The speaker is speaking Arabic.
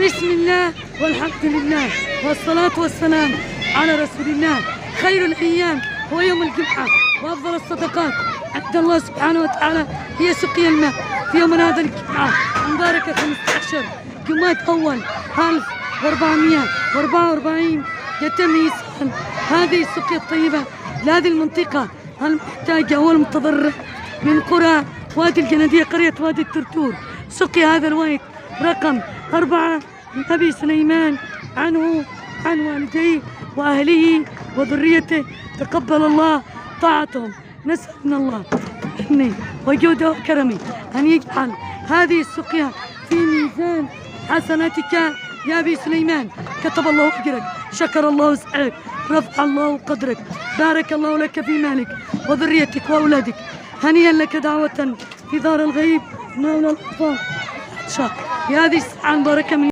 بسم الله والحمد لله والصلاة والسلام على رسول الله. خير الأيام هو يوم الجمعة، وأفضل الصدقات عند الله سبحانه وتعالى هي سقي الماء في يومنا هذا الجمعة المباركة 15 جماد أول 1444 يتم إيصال هذه السقيا الطيبة لهذه المنطقة المحتاجة والمتضررة من قرى وادي الجندية، قرية وادي الترتور. سقي هذا الواد رقم 4 لأبي سليمان عنه عن والديه وأهله وذريته، تقبل الله طاعتهم. نسأل من الله مني وجوده وكرمه أن يجعل هذه السقيا في ميزان حسناتك يا أبي سليمان. كتب الله أجرك، شكر الله سعيك، رفع الله قدرك، بارك الله لك في مالك وذريتك وأولادك. هنيئا لك دعوة في دار الغيب مولى الأطفال. يا هذه الساعة المباركة من